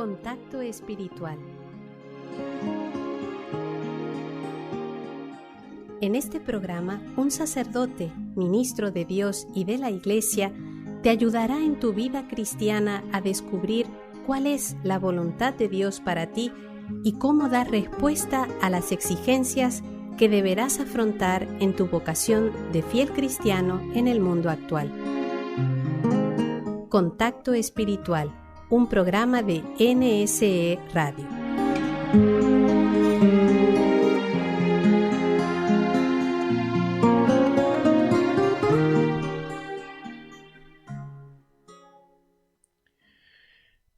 Contacto Espiritual. En este programa, un sacerdote, ministro de Dios y de la Iglesia, te ayudará en tu vida cristiana a descubrir cuál es la voluntad de Dios para ti y cómo dar respuesta a las exigencias que deberás afrontar en tu vocación de fiel cristiano en el mundo actual. Contacto Espiritual, un programa de NSE Radio.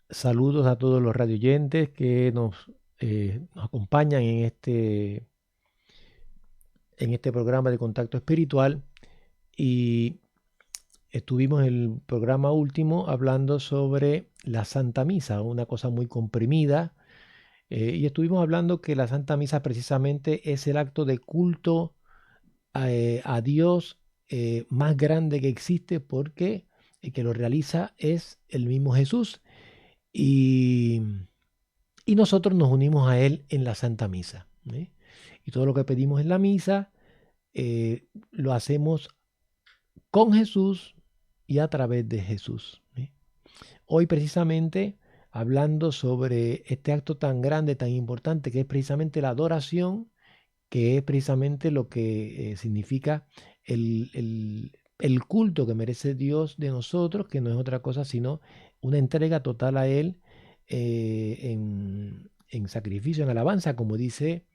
Saludos a todos los radioyentes que nos acompañan en este programa de Contacto Espiritual. Y estuvimos en el programa último hablando sobre la Santa Misa, una cosa muy comprimida. Y estuvimos hablando que la Santa Misa precisamente es el acto de culto a Dios más grande que existe, porque el que lo realiza es el mismo Jesús. Y nosotros nos unimos a Él en la Santa Misa. Y todo lo que pedimos en la misa lo hacemos con Jesús y a través de Jesús. Hoy precisamente hablando sobre este acto tan grande, tan importante, que es precisamente la adoración, que es precisamente lo que significa el culto que merece Dios de nosotros, que no es otra cosa sino una entrega total a Él en sacrificio, en alabanza, como dice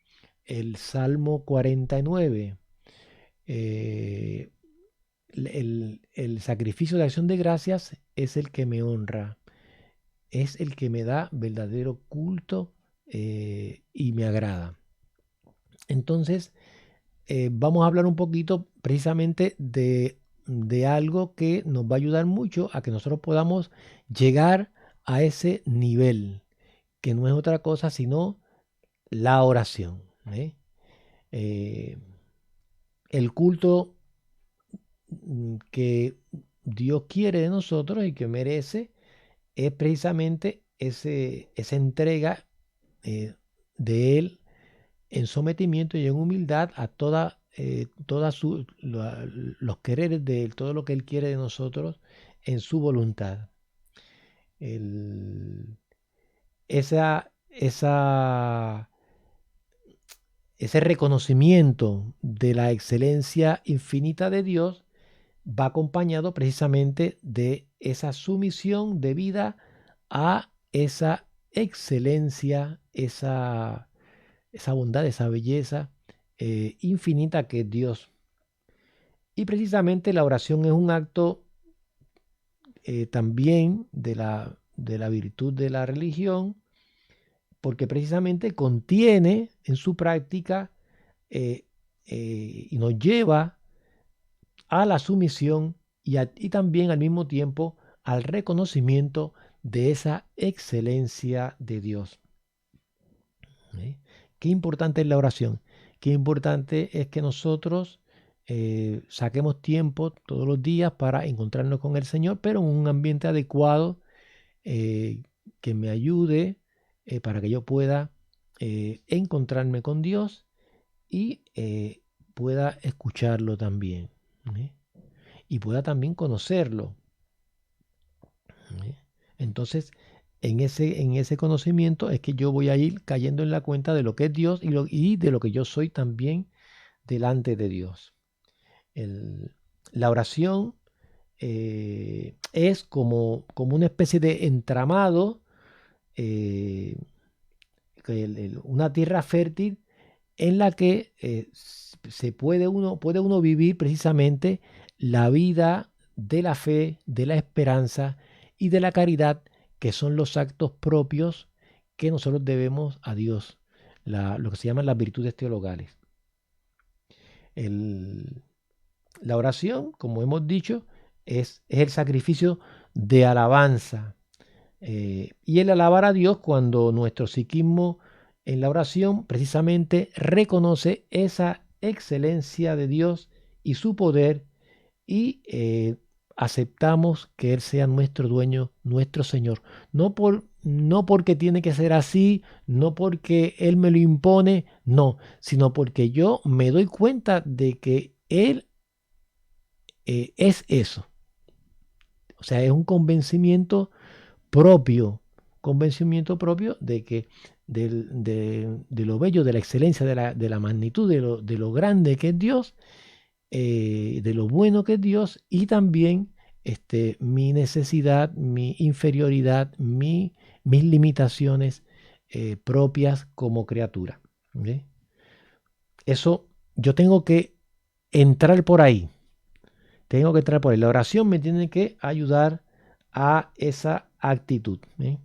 el Salmo 49. El sacrificio de acción de gracias es el que me honra, es el que me da verdadero culto y me agrada. Entonces, vamos a hablar un poquito precisamente de algo que nos va a ayudar mucho a que nosotros podamos llegar a ese nivel, que no es otra cosa sino la oración. El culto que Dios quiere de nosotros y que merece es precisamente esa entrega de Él en sometimiento y en humildad a todos los quereres de Él, todo lo que Él quiere de nosotros en su voluntad. Ese reconocimiento de la excelencia infinita de Dios va acompañado precisamente de esa sumisión debida a esa excelencia, esa bondad, esa belleza infinita que es Dios. Y precisamente la oración es un acto también de la virtud de la religión, porque precisamente contiene en su práctica y nos lleva a la sumisión y también al mismo tiempo al reconocimiento de esa excelencia de Dios. Qué importante es la oración, qué importante es que nosotros saquemos tiempo todos los días para encontrarnos con el Señor, pero en un ambiente adecuado que me ayude para que yo pueda encontrarme con Dios y pueda escucharlo también, y pueda también conocerlo. Entonces, en ese conocimiento es que yo voy a ir cayendo en la cuenta de lo que es Dios y de lo que yo soy también delante de Dios. La oración es como una especie de entramado, una tierra fértil en la que puede uno vivir precisamente la vida de la fe, de la esperanza y de la caridad, que son los actos propios que nosotros debemos a Dios, lo que se llaman las virtudes teologales. La oración, como hemos dicho, es el sacrificio de alabanza. Y el alabar a Dios, cuando nuestro psiquismo en la oración precisamente reconoce esa excelencia de Dios y su poder, y aceptamos que Él sea nuestro dueño, nuestro Señor, no por no porque tiene que ser así, no porque Él me lo impone, no, sino porque yo me doy cuenta de que Él es eso. O sea, es un convencimiento propio de que de lo bello, de la excelencia, de la magnitud, de lo grande que es Dios, de lo bueno que es Dios, y también mi necesidad, mi inferioridad, mis limitaciones propias como criatura. ¿Ok? Eso yo tengo que entrar por ahí. Tengo que entrar por ahí. La oración me tiene que ayudar a esa actitud. ¿Eh?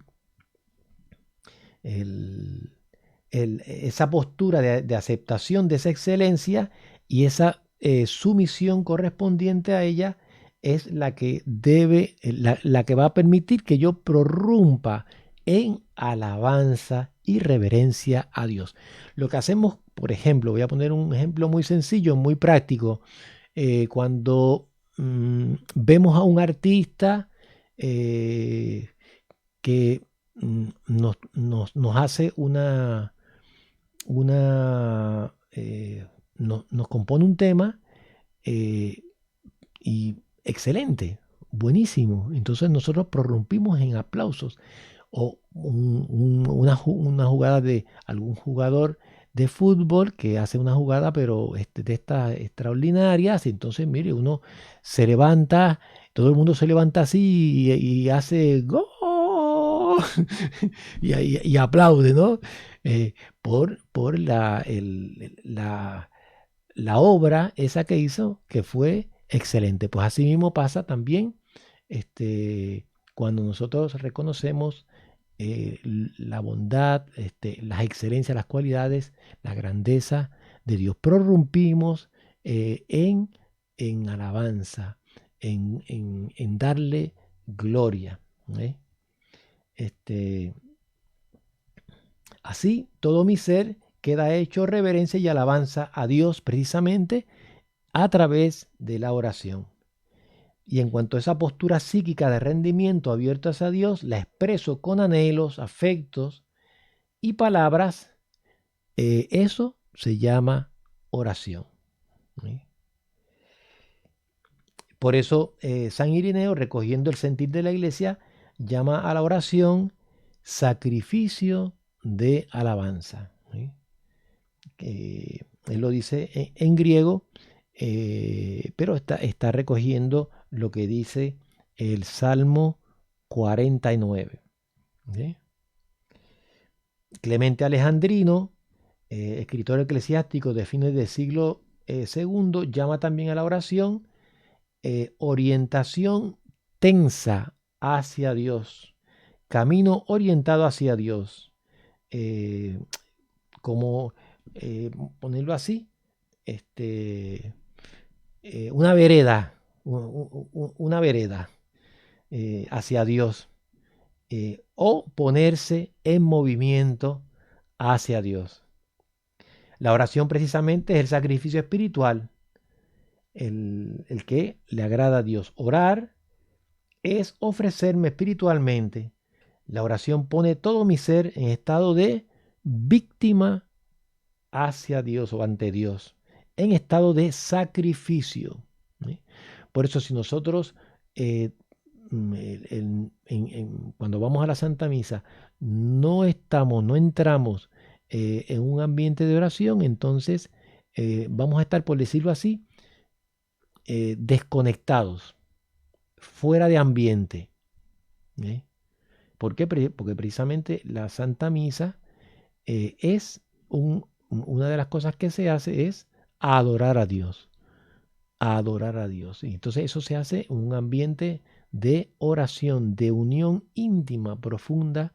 Esa postura de aceptación de esa excelencia y esa sumisión correspondiente a ella es la que debe, la que va a permitir que yo prorrumpa en alabanza y reverencia a Dios. Lo que hacemos, por ejemplo, voy a poner un ejemplo muy sencillo, muy práctico. Cuando vemos a un artista que nos hace nos compone un tema eh, y excelente, buenísimo. Entonces nosotros prorrumpimos en aplausos. O una jugada de algún jugador de fútbol que hace una jugada, pero de estas extraordinarias. Entonces, mire, uno se levanta, todo el mundo se levanta así y hace ¡gol! y aplaude, ¿no? Por la obra esa que hizo, que fue excelente. Pues así mismo pasa también cuando nosotros reconocemos la bondad, las excelencias, las cualidades, la grandeza de Dios. Prorrumpimos en alabanza, en darle gloria. ¿Eh? Así, todo mi ser queda hecho reverencia y alabanza a Dios precisamente a través de la oración. Y en cuanto a esa postura psíquica de rendimiento abierto hacia Dios, la expreso con anhelos, afectos y palabras. Eso se llama oración. ¿Sí? Por eso San Irineo, recogiendo el sentir de la iglesia, llama a la oración sacrificio de alabanza. ¿Sí? Él lo dice en griego, pero está recogiendo lo que dice el Salmo 49. ¿Sí? Clemente Alejandrino, escritor eclesiástico de fines del siglo II, llama también a la oración orientación tensa hacia Dios, camino orientado hacia Dios. Como ponerlo así, una vereda, una vereda hacia Dios, o ponerse en movimiento hacia Dios. La oración precisamente es el sacrificio espiritual, el que le agrada a Dios. Orar es ofrecerme espiritualmente. La oración pone todo mi ser en estado de víctima hacia Dios o ante Dios, en estado de sacrificio. ¿Sí? Por eso si nosotros cuando vamos a la Santa Misa no entramos en un ambiente de oración, entonces vamos a estar, por decirlo así, desconectados, fuera de ambiente. ¿Eh? ¿Por qué? Porque precisamente la Santa Misa es una de las cosas que se hace es adorar a Dios. Adorar a Dios. Y entonces eso se hace en un ambiente de oración, de unión íntima, profunda,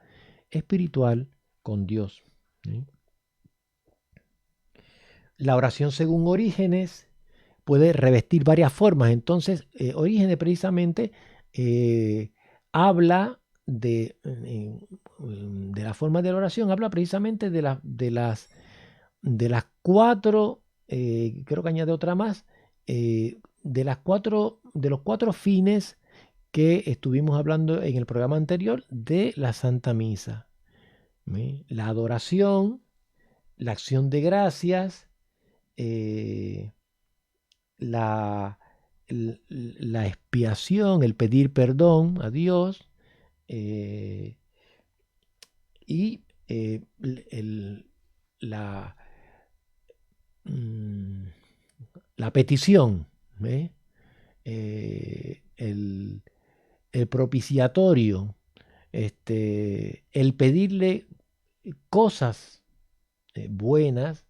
espiritual con Dios. ¿Sí? La oración según Orígenes puede revestir varias formas. Entonces, Orígenes precisamente habla de la forma de la oración, habla precisamente de las cuatro, creo que añade otra más, de los cuatro fines que estuvimos hablando en el programa anterior de la Santa Misa. La adoración, la acción de gracias, la expiación, el pedir perdón a Dios, y la petición, el propiciatorio, el pedirle cosas buenas,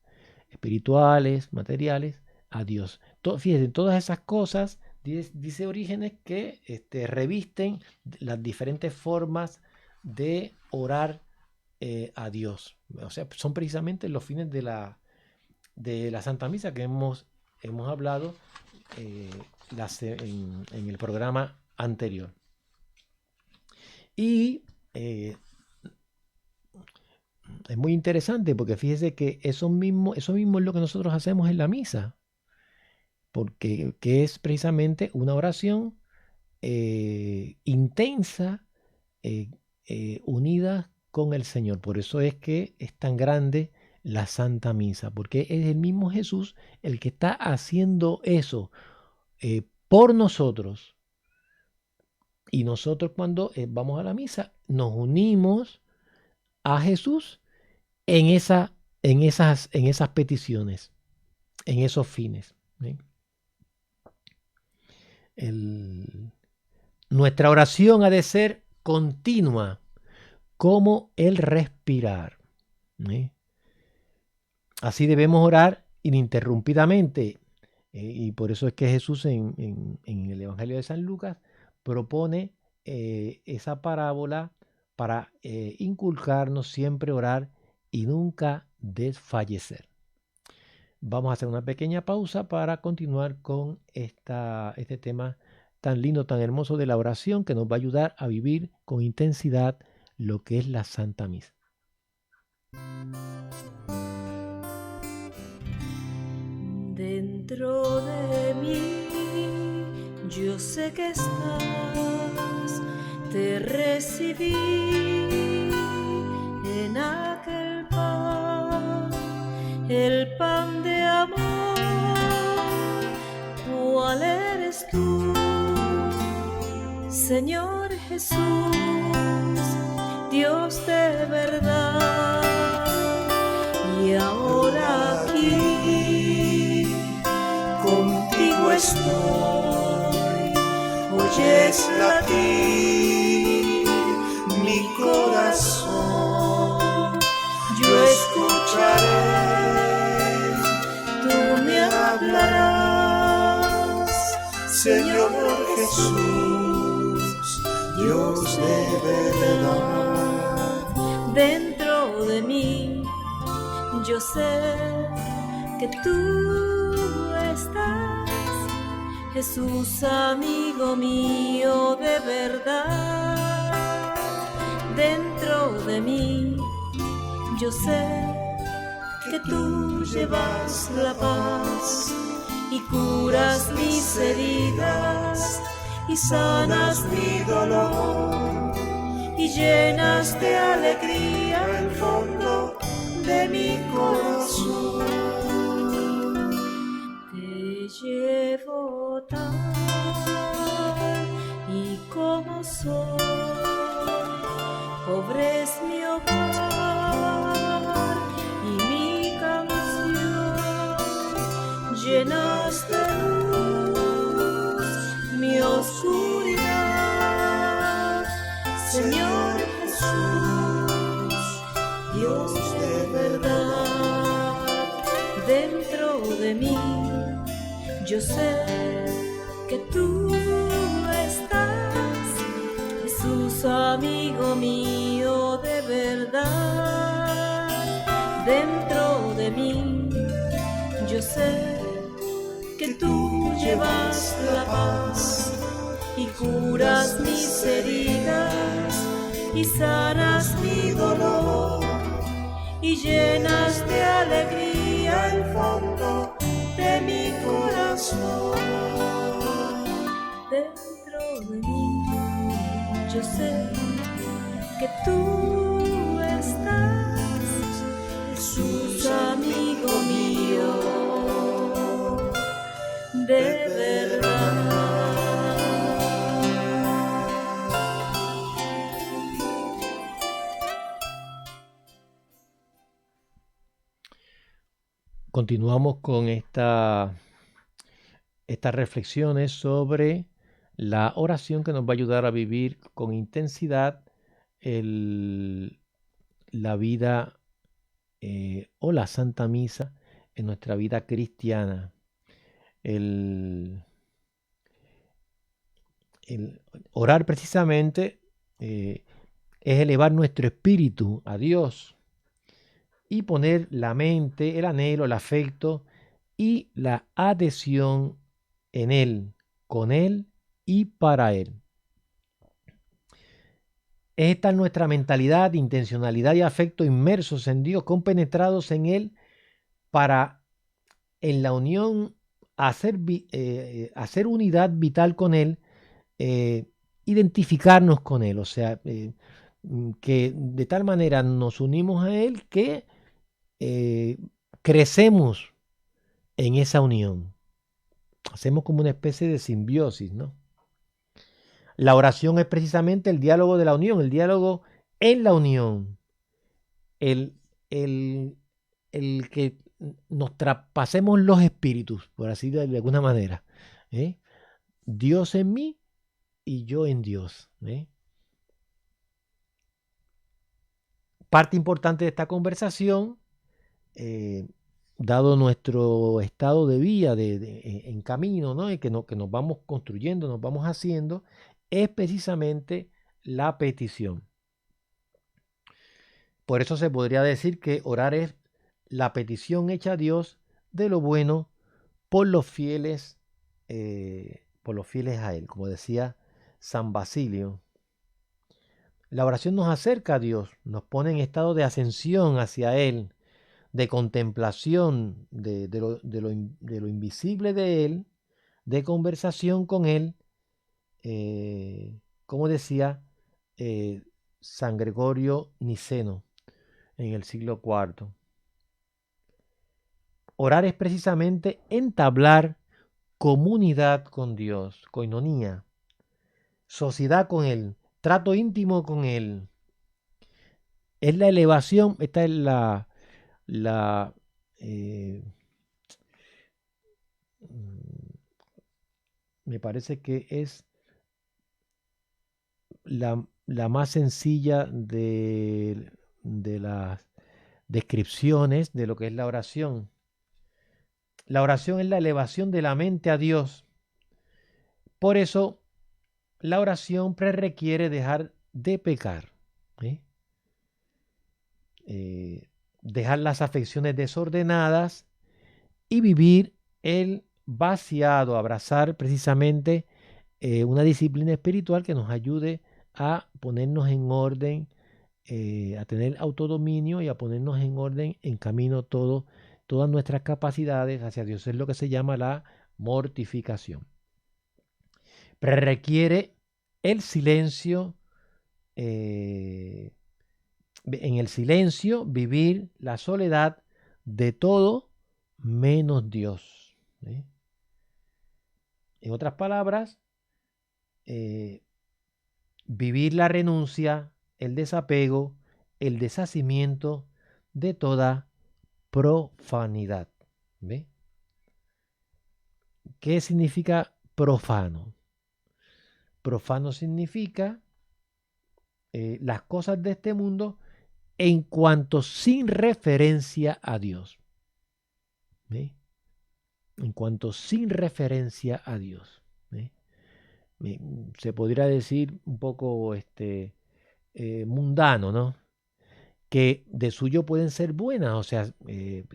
espirituales, materiales, a Dios. Fíjense, todas esas cosas, dice Orígenes, que revisten las diferentes formas de orar a Dios. O sea, son precisamente los fines de la Santa Misa que hemos hablado en el programa anterior. Y es muy interesante porque fíjese que eso mismo es lo que nosotros hacemos en la misa, porque que es precisamente una oración intensa, unida con el Señor. Por eso es que es tan grande la Santa Misa, porque es el mismo Jesús el que está haciendo eso por nosotros. Y nosotros cuando vamos a la misa nos unimos a Jesús en esas peticiones, en esos fines. Nuestra oración ha de ser continua como el respirar. Así debemos orar ininterrumpidamente. Y por eso es que Jesús en el Evangelio de San Lucas propone esa parábola para inculcarnos siempre orar y nunca desfallecer. Vamos a hacer una pequeña pausa para continuar con este tema tan lindo, tan hermoso de la oración, que nos va a ayudar a vivir con intensidad lo que es la Santa Misa. Dentro de mí, yo sé que estás, te recibí en aquel pan, el pan de amor. ¿Cuál eres tú, Señor Jesús, Dios de verdad? Y ahora aquí contigo estoy, oyes latir mi corazón, yo escucharé, tú me hablarás, Señor Jesús, Dios de verdad. Dentro de mí yo sé que tú estás, Jesús, amigo mío de verdad. Dentro de mí yo sé que tú llevas la paz y curas mis heridas y sanas mi dolor y llenas de alegría el fondo de mi corazón. Te llevo tal y como soy, pobre es mi hogar y mi canción, llenas de luz mi oscuridad, Señor Jesús, Dios de verdad. Dentro de mí yo sé que tú estás, Jesús, amigo mío de verdad. Dentro de mí yo sé que tú llevas la paz y curas mis heridas y sanas mi dolor y llenas de alegría el fondo de mi corazón. Dentro de mí Yo sé que tú estás, Jesús, amigo mío, de verdad. Continuamos con estas reflexiones sobre la oración que nos va a ayudar a vivir con intensidad la vida o la Santa Misa en nuestra vida cristiana. El orar precisamente es elevar nuestro espíritu a Dios y poner la mente, el anhelo, el afecto y la adhesión en Él, con Él y para Él. Es estar nuestra mentalidad, intencionalidad y afecto inmersos en Dios, compenetrados en Él, para en la unión hacer unidad vital con Él, identificarnos con Él, o sea, que de tal manera nos unimos a Él que crecemos en esa unión. Hacemos como una especie de simbiosis, ¿no? La oración es precisamente el diálogo de la unión, el diálogo en la unión, el que nos traspasemos los espíritus, por así de alguna manera. Dios en mí y yo en Dios. Parte importante de esta conversación, dado nuestro estado de vida en camino, ¿no? Y que nos vamos construyendo, nos vamos haciendo, es precisamente la petición. Por eso se podría decir que orar es la petición hecha a Dios de lo bueno por los fieles a Él, como decía San Basilio. La oración nos acerca a Dios, nos pone en estado de ascensión hacia Él, de contemplación de lo invisible de Él, de conversación con Él, como decía San Gregorio Niceno en el siglo IV. Orar es precisamente entablar comunidad con Dios, koinonía, sociedad con Él, trato íntimo con Él. Es la elevación, esta es me parece que es la más sencilla de las descripciones de lo que es la oración. La oración es la elevación de la mente a Dios. Por eso, la oración requiere dejar de pecar, dejar las afecciones desordenadas y vivir el vaciado, abrazar precisamente una disciplina espiritual que nos ayude a ponernos en orden, a tener autodominio y a ponernos en orden, en camino todas nuestras capacidades hacia Dios. Es lo que se llama la mortificación. Requiere el silencio, en el silencio vivir la soledad de todo menos Dios. En otras palabras, vivir la renuncia, el desapego, el deshacimiento de toda profanidad. ¿Ve? ¿Qué significa profano? Profano significa las cosas de este mundo en cuanto sin referencia a Dios. ¿Ve? En cuanto sin referencia a Dios. ¿Ve? Se podría decir un poco mundano, ¿no? Que de suyo pueden ser buenas, o sea, en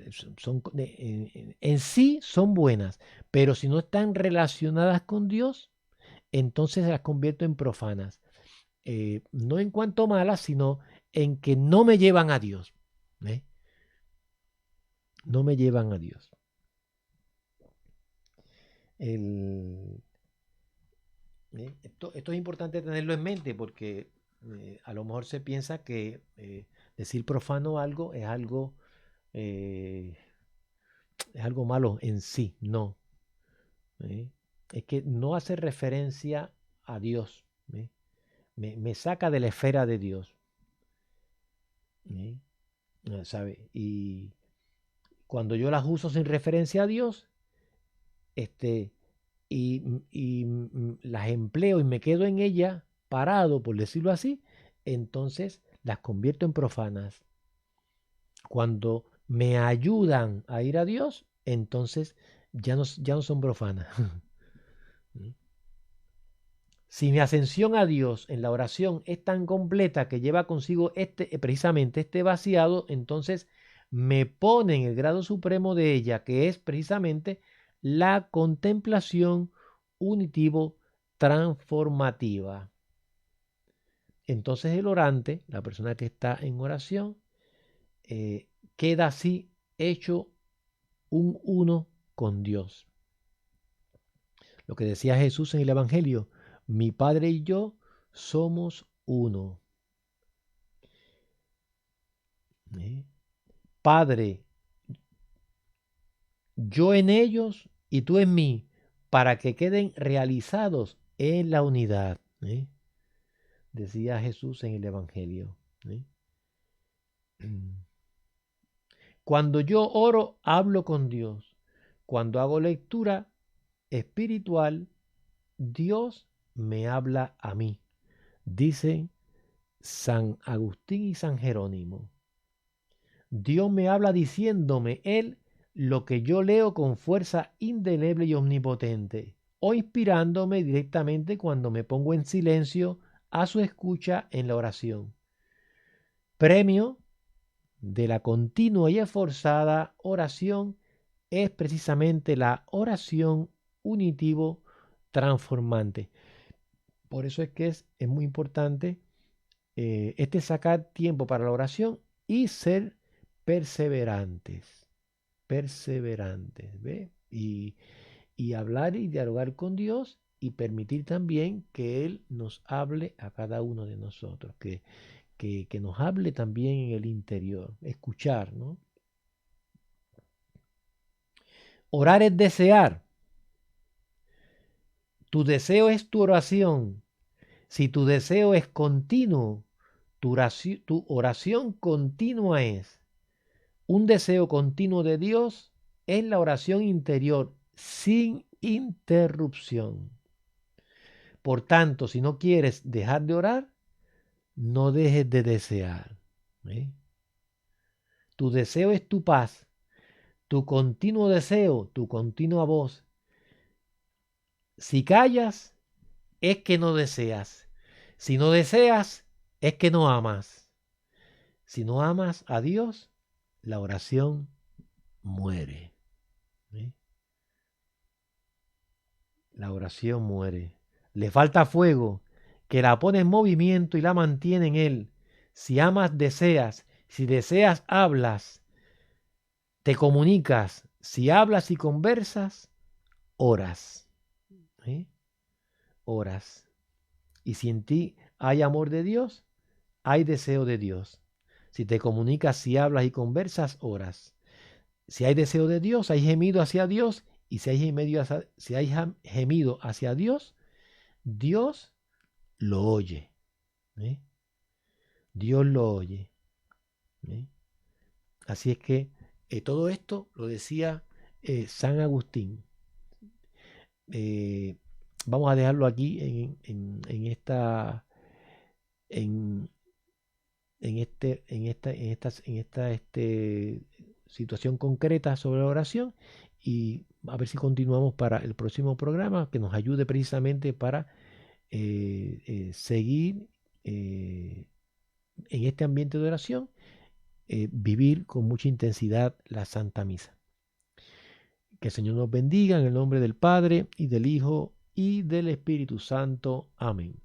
sí son buenas, pero si no están relacionadas con Dios, entonces las convierto en profanas. No en cuanto malas, sino en que no me llevan a Dios. No me llevan a Dios. Esto es importante tenerlo en mente porque a lo mejor se piensa que decir profano algo es algo malo en sí. No. Es que no hace referencia a Dios. Me saca de la esfera de Dios. ¿Sabe? Y cuando yo las uso sin referencia a Dios, y las empleo y me quedo en ellas parado, por decirlo así, entonces las convierto en profanas. Cuando me ayudan a ir a Dios, entonces ya no son profanas. Si mi ascensión a Dios en la oración es tan completa que lleva consigo precisamente este vaciado, entonces me pone en el grado supremo de ella, que es precisamente la contemplación unitivo transformativa. Entonces el orante, la persona que está en oración, queda así hecho un uno con Dios. Lo que decía Jesús en el Evangelio: mi Padre y yo somos uno. Padre, yo en ellos y tú en mí, para que queden realizados en la unidad. Decía Jesús en el Evangelio. Cuando yo oro, hablo con Dios. Cuando hago lectura espiritual, Dios me habla a mí. Dicen San Agustín y San Jerónimo. Dios me habla diciéndome Él lo que yo leo con fuerza indeleble y omnipotente, o inspirándome directamente cuando me pongo en silencio a su escucha en la oración. Premio de la continua y esforzada oración es precisamente la oración unitivo transformante. Por eso es que es muy importante sacar tiempo para la oración y ser perseverantes, ¿ve? Y hablar y dialogar con Dios y permitir también que Él nos hable a cada uno de nosotros, que nos hable también en el interior, escuchar, ¿no? Orar es desear. Tu deseo es tu oración. Si tu deseo es continuo, tu oración continua es. Un deseo continuo de Dios es la oración interior sin interrupción. Por tanto, si no quieres dejar de orar, no dejes de desear. Tu deseo es tu paz. Tu continuo deseo, tu continua voz. Si callas, es que no deseas. Si no deseas, es que no amas. Si no amas a Dios, la oración muere. La oración muere. Le falta fuego, que la pone en movimiento y la mantiene en él. Si amas, deseas. Si deseas, hablas. Te comunicas. Si hablas y conversas, oras. Oras. Y si en ti hay amor de Dios, hay deseo de Dios. Si te comunicas, si hablas y conversas, oras. Si hay deseo de Dios, hay gemido hacia Dios. Y si hay gemido hacia Dios, Dios lo oye. Dios lo oye. Así es que todo esto lo decía San Agustín. Vamos a dejarlo aquí en esta situación concreta sobre la oración, y a ver si continuamos para el próximo programa, que nos ayude precisamente para seguir en este ambiente de oración, vivir con mucha intensidad la Santa Misa. Que el Señor nos bendiga en el nombre del Padre y del Hijo y del Espíritu Santo. Amén.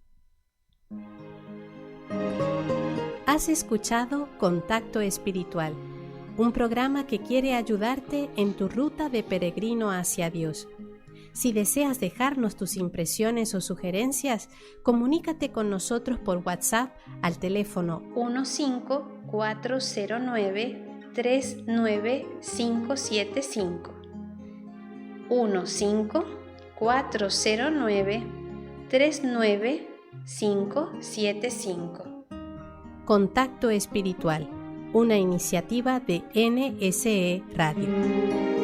Has escuchado Contacto Espiritual, un programa que quiere ayudarte en tu ruta de peregrino hacia Dios. Si deseas dejarnos tus impresiones o sugerencias, comunícate con nosotros por WhatsApp al teléfono 15409-39575. 15409-39575. Contacto Espiritual, una iniciativa de NSE Radio.